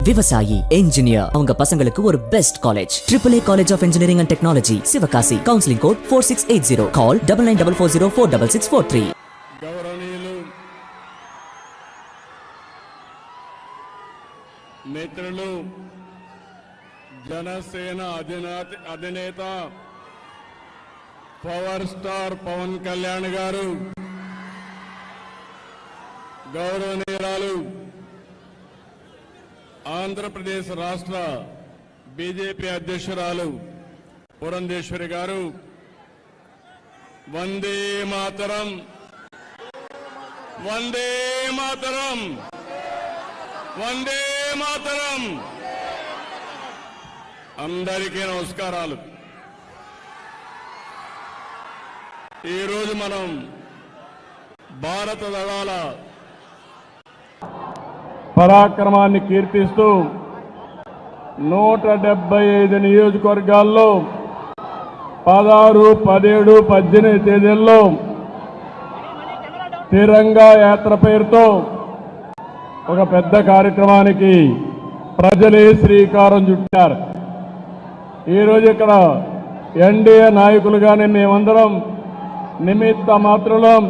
விவசாயி, என்ஜினியர் அவங்க பசங்களுக்கு ஒரு best college AAA college of engineering and technology, Sivakasi. Counselling code 4680. Call 9944046643. గౌరవనీయులు మిత్రులు, జనసేన అధినేత పవర్ స్టార్ పవన్ కళ్యాణ్ గారు, గౌరవనీయురాలు ఆంధ్రప్రదేశ్ రాష్ట్ర బీజేపీ అధ్యక్షురాలు పురంధేశ్వరి గారు, వందే మాతరం, వందే మాతరం, వందే మాతరం. అందరికీ నమస్కారాలు. ఈరోజు మనం భారత దళాల పరాక్రమాన్ని కీర్తిస్తూ 175 నియోజకవర్గాల్లో 16, 17, 18 తేదీల్లో తిరంగా యాత్ర పేరుతో ఒక పెద్ద కార్యక్రమానికి ప్రజలే శ్రీకారం చుట్టారు. ఈరోజు ఇక్కడ ఎన్డీఏ నాయకులుగానే మేమందరం నిమిత్త మాత్రులం.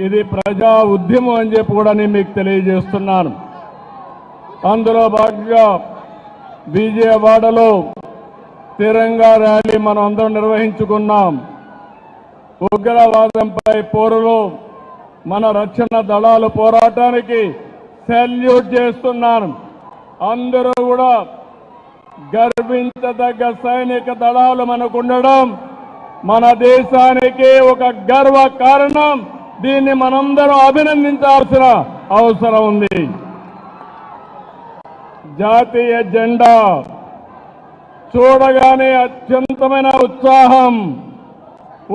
ఇది ప్రజా ఉద్యమం అని చెప్పి కూడా నేను మీకు తెలియజేస్తున్నాను. అందులో భాగంగా విజయవాడలో తిరంగా ర్యాలీ మనం అందరం నిర్వహించుకున్నాం. ఉగ్రవాదంపై పోరులో మన రక్షణ దళాలు పోరాటానికి సెల్యూట్ చేస్తున్నాను. అందరూ కూడా గర్వించదగ్గ సైనిక దళాలు మనకుండడం మన దేశానికి ఒక గర్వ కారణం. దీన్ని మనందరం అభినందించాల్సిన అవసరం ఉంది. జాతీయ జెండా చూడగానే అత్యంతమైన ఉత్సాహం,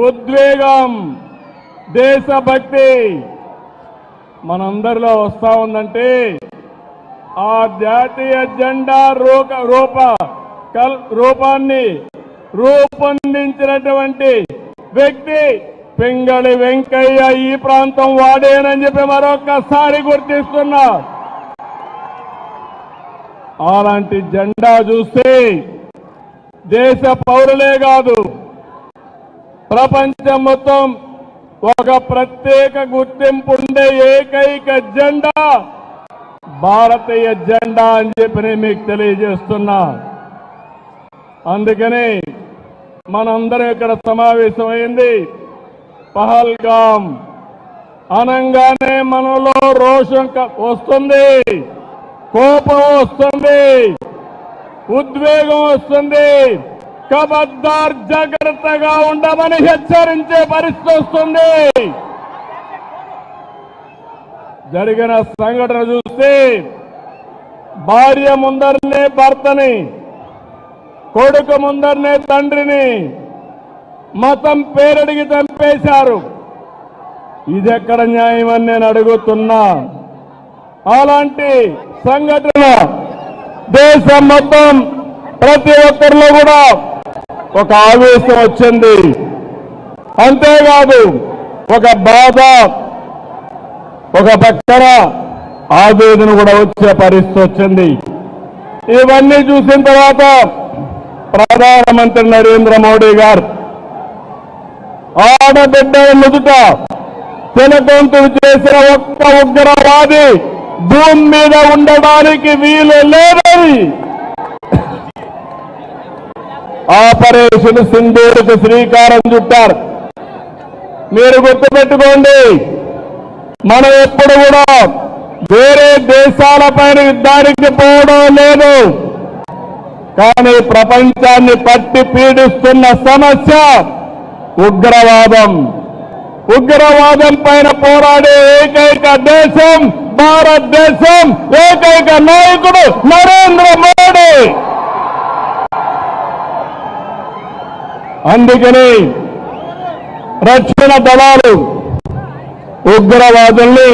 ఉద్వేగం, దేశభక్తి మనందరిలో వస్తా ఉందంటే ఆ జాతీయ జెండా రూపాన్ని రూపొందించినటువంటి వ్యక్తి పింగళి వెంకయ్య ఈ ప్రాంతం వాడేనని చెప్పి మరొక్కసారి గుర్తిస్తున్నా. అలాంటి జెండా చూస్తే దేశ పౌరులే కాదు, ప్రపంచం మొత్తం ఒక ప్రత్యేక గుర్తింపు ఉండే ఏకైక జెండా భారతీయ జెండా అని చెప్పి నేను మీకు తెలియజేస్తున్నా. అందుకని మనందరం ఇక్కడ సమావేశమైంది. పహల్గాం అనంగానే మనలో రోషం వస్తుంది, కోపం వస్తుంది, ఉద్వేగం వస్తుంది. ఖబర్దార్, జాగ్రత్తగా ఉండమని హెచ్చరించే పరిస్థితి వస్తుంది. జరిగిన సంఘటన చూస్తే భార్య ముందరనే భర్తని, కొడుకు ముందరనే తండ్రిని మతం పేరడిగి చంపేశారు. ఇదెక్కడ న్యాయం అని నేను అడుగుతున్నా. అలాంటి సంఘటన దేశం మొత్తం ప్రతి ఒక్కరిలో కూడా ఒక ఆవేశం వచ్చింది. అంతేకాదు ఒక బాధ, ఒక పక్కన ఆవేదన కూడా వచ్చే పరిస్థితి వచ్చింది. ఇవన్నీ చూసిన తర్వాత ప్రధానమంత్రి నరేంద్ర మోడీ గారు ఆడబిడ్డల నుదుట తిలకంతులు చేసిన ఒక్క ఉగ్రవాది భూమి మీద ఉండడానికి వీలు లేదని ఆపరేషన్ సింధూర్కు శ్రీకారం చుట్టారు. మీరు గుర్తుపెట్టుకోండి, మనం ఎప్పుడు కూడా వేరే దేశాలపైన యుద్ధానికి పోవడం లేదు. కానీ ప్రపంచాన్ని పట్టి పీడిస్తున్న సమస్య ఉగ్రవాదం. ఉగ్రవాదం పైన పోరాడే ఏకైక దేశం భారతదేశం, ఏకైక నాయకుడు నరేంద్ర మోడీ. అందుకని రక్షణ దళాలు ఉగ్రవాదుల్ని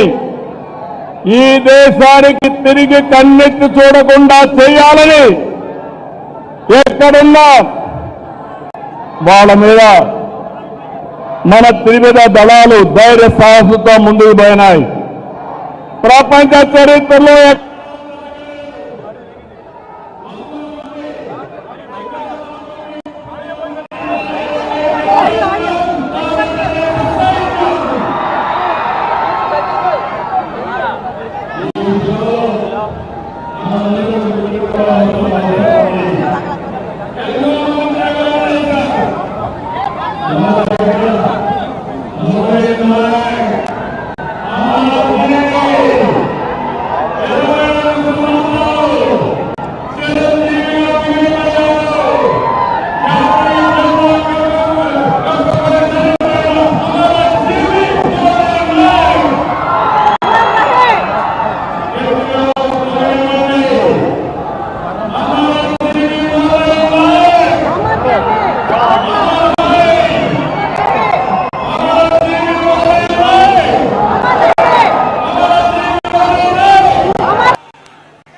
ఈ దేశానికి తిరిగి కన్నెత్తి చూడకుండా చేయాలని ఎక్కడున్నా వాళ్ళ మీద మన త్రివిధ దళాలు ధైర్య సాహసంతో ముందుకు పోయినాయి. ప్రపంచ చరిత్రలో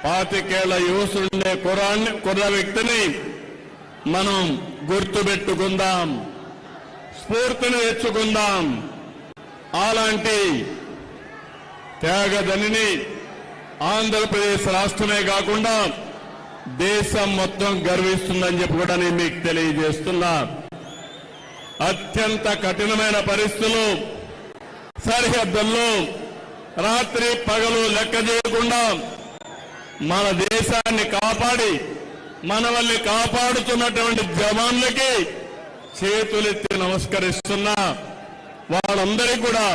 పాతికేళ్ల యువసుండే కుర్ర వ్యక్తిని మనం గుర్తుపెట్టుకుందాం, స్ఫూర్తిని తెచ్చుకుందాం. అలాంటి త్యాగదనిని ఆంధ్రప్రదేశ్ రాష్ట్రమే కాకుండా దేశం మొత్తం గర్విస్తుందని చెప్పి కూడా నేను మీకు తెలియజేస్తున్నా. అత్యంత కఠినమైన పరిస్థితులు, సరిహద్దుల్లో రాత్రి పగలు లెక్క చేయకుండా మన దేశాన్ని కాపాడి మనల్ని కాపాడుతున్నటువంటి జవాన్లకి చేతులెత్తి నమస్కరిస్తున్నా. వాళ్ళందరికీ కూడా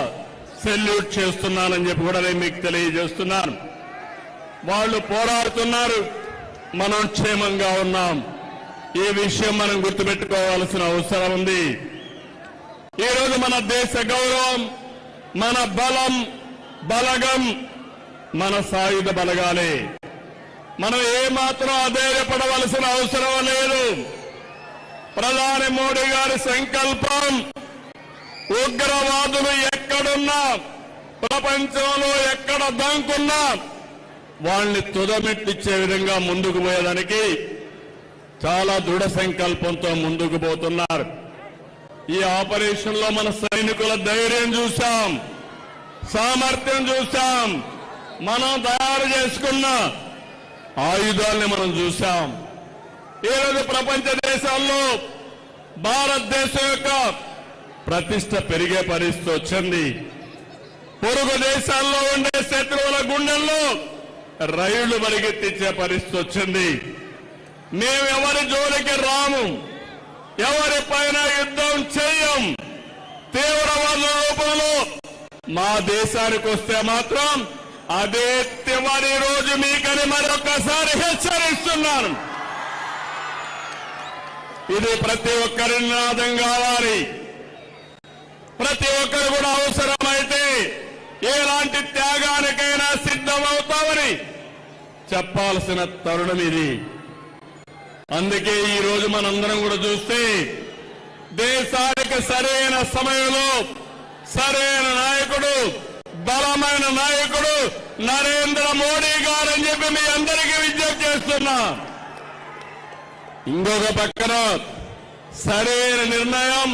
సెల్యూట్ చేస్తున్నానని చెప్పి కూడా నేను మీకు తెలియజేస్తున్నాను. వాళ్ళు పోరాడుతున్నారు, మనం క్షేమంగా ఉన్నాం. ఈ విషయం మనం గుర్తుపెట్టుకోవాల్సిన అవసరం ఉంది. ఈరోజు మన దేశ గౌరవం, మన బలం, బలగం మన సాయుధ బలగాలే. మనం ఏమాత్రం అధైర్యపడవలసిన అవసరం లేదు. ప్రధాని మోడీ గారి సంకల్పం ఉగ్రవాదులు ఎక్కడున్నా, ప్రపంచంలో ఎక్కడ దాంకున్నా వాళ్ళని తుదమెట్టిచ్చే విధంగా ముందుకు పోయేదానికి చాలా దృఢ సంకల్పంతో ముందుకు పోతున్నారు. ఈ ఆపరేషన్ లో మన సైనికుల ధైర్యం చూశాం, సామర్థ్యం చూశాం, మనం తయారు చేసుకున్న ఆయుధాలని మనం చూశాం. ఈరోజు ప్రపంచ దేశాల్లో భారతదేశం యొక్క ప్రతిష్ట పెరిగే పరిస్థితి వచ్చింది. పొరుగు దేశాల్లో ఉండే శత్రువుల గుండెల్లో రైళ్లు పరిగెత్తించే పరిస్థితి వచ్చింది. మేము ఎవరి జోలికి రాము, ఎవరిపైన యుద్ధం చేయం. తీవ్రవాద రూపంలో మా దేశానికి వస్తే మాత్రం అదే చివరి రోజు మీకని మరొకసారి హెచ్చరిస్తున్నాను. ఇది ప్రతి ఒక్కరి నినాదం కావాలి. ప్రతి ఒక్కరు కూడా అవసరమైతే ఎలాంటి త్యాగానికైనా సిద్ధమవుతామని చెప్పాల్సిన తరుణం ఇది. అందుకే ఈ రోజు మనందరం కూడా చూస్తే దేశానికి సరైన సమయంలో సరైన నాయకుడు, బలమైన నాయకుడు నరేంద్ర మోడీ గారు అని చెప్పి మీ అందరికీ విజ్ఞప్తి చేస్తున్నా. ఇంకొక పక్కన సరైన నిర్ణయం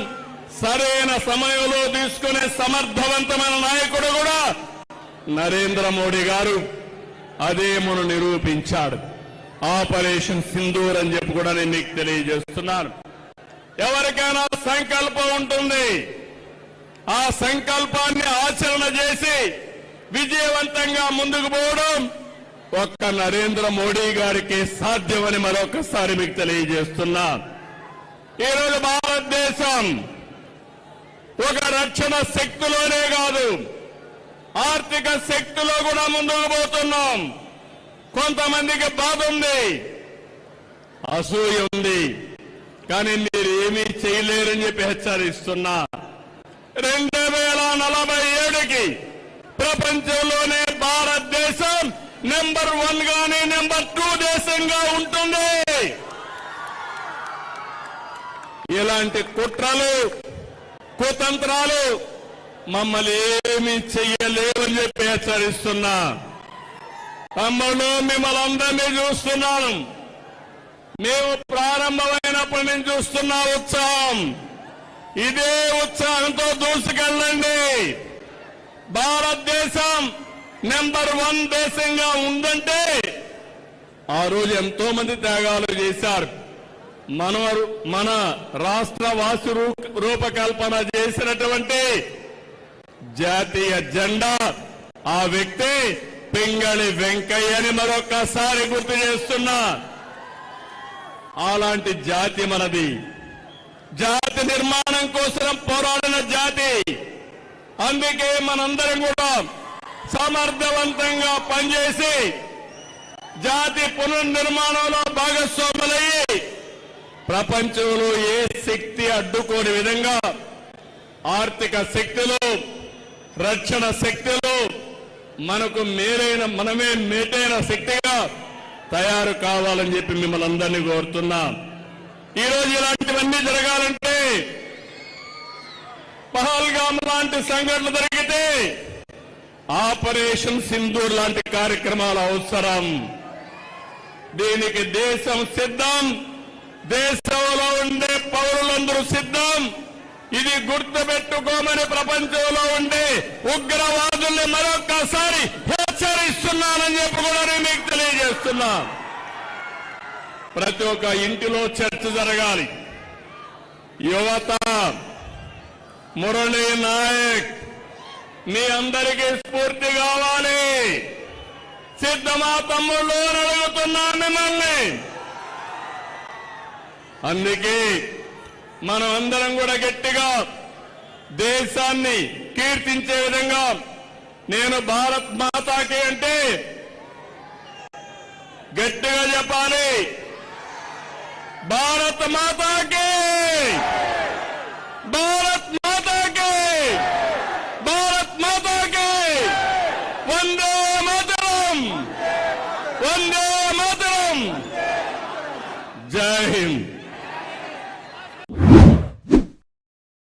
సరైన సమయంలో తీసుకునే సమర్థవంతమైన నాయకుడు కూడా నరేంద్ర మోడీ గారు. అదే మనం నిరూపించాడు. ఆపరేషన్ సింధూర్ అని చెప్పి కూడా నేను మీకు తెలియజేస్తున్నాను. ఎవరికైనా సంకల్పం ఉంటుంది, ఆ సంకల్పాన్ని ఆచరణ చేసి విజయవంతంగా ముందుకు పోవడం ఒక్క నరేంద్ర మోడీ గారికి సాధ్యమని మరొకసారి మీకు తెలియజేస్తున్నా. ఈరోజు భారతదేశం ఒక రక్షణ శక్తిలోనే కాదు, ఆర్థిక శక్తిలో కూడా ముందుకు పోతున్నాం. కొంతమందికి బాధ ఉంది, అసూయ ఉంది, కానీ మీరు ఏమీ చేయలేరని చెప్పి హెచ్చరిస్తున్నా. 2047కి ప్రపంచంలోనే భారతదేశం నెంబర్ 1 గానీ నెంబర్ 2 దేశంగా ఉంటుంది. ఇలాంటి కుట్రలు కుతంత్రాలు మమ్మల్ని ఏమీ చెయ్యలేవని చెప్పి హెచ్చరిస్తున్నా. తమ్ముళ్ళు, మిమ్మల్ని అందరినీ చూస్తున్నాను. మేము ప్రారంభమైనప్పటి నుంచి చూస్తున్న ఉత్సాహం, ఇదే ఉత్సాహంతో దూసుకెళ్ళండి. భారతదేశం నెంబర్ 1 దేశంగా ఉందంటే ఆ రోజు ఎంతో మంది త్యాగాలు చేశారు. మన రాష్ట్ర వాసు రూపకల్పన చేసినటువంటి జాతీయ జెండా ఆ వ్యక్తి పింగళి వెంకయ్యని మరొక్కసారి గుర్తు చేస్తున్నా. అలాంటి జాతి మనది. జాతి నిర్మాణం కోసం పోరాడిన జాతి. అందుకే మనందరం కూడా సమర్థవంతంగా పనిచేసి జాతి పునర్నిర్మాణంలో భాగస్వాములయ్యి ప్రపంచంలో ఏ శక్తి అడ్డుకోని విధంగా ఆర్థిక శక్తులు, రక్షణ శక్తులు మనకు మనమే మేటైన శక్తిగా తయారు కావాలని చెప్పి మిమ్మల్ని అందరినీ కోరుతున్నా. ఈరోజు ఇలాంటివన్నీ జరగాలంటే పహల్గామ్ లాంటి సంఘటనలు జరిగితే ఆపరేషన్ సింధూర్ లాంటి కార్యక్రమాలు అవసరం. దీనికి దేశం సిద్ధం, దేశంలో ఉండే పౌరులందరూ సిద్ధం. ఇది గుర్తుపెట్టుకోమని ప్రపంచంలో ఉండే ఉగ్రవాదుల్ని మరొక్కసారి హెచ్చరిస్తున్నానని చెప్పి కూడా నేను మీకు తెలియజేస్తున్నా. ప్రతి ఒక్క ఇంటిలో చర్చ జరగాలి. యువత, మురళీ నాయక్ మీ అందరికీ స్ఫూర్తి కావాలి. సిద్ధమా తమ్ముళ్ళు అని అడుగుతున్నా మిమ్మల్ని. అందుకే మనం అందరం కూడా గట్టిగా దేశాన్ని కీర్తించే విధంగా నేను భారత్ మాతాకి అంటే గట్టిగా చెప్పాలి. భారత్ మాతాకి, భారత్ మాతాకి, భారత్ మాతాకి, వందే మాతరం, వందే మాతరం. జై హింద్.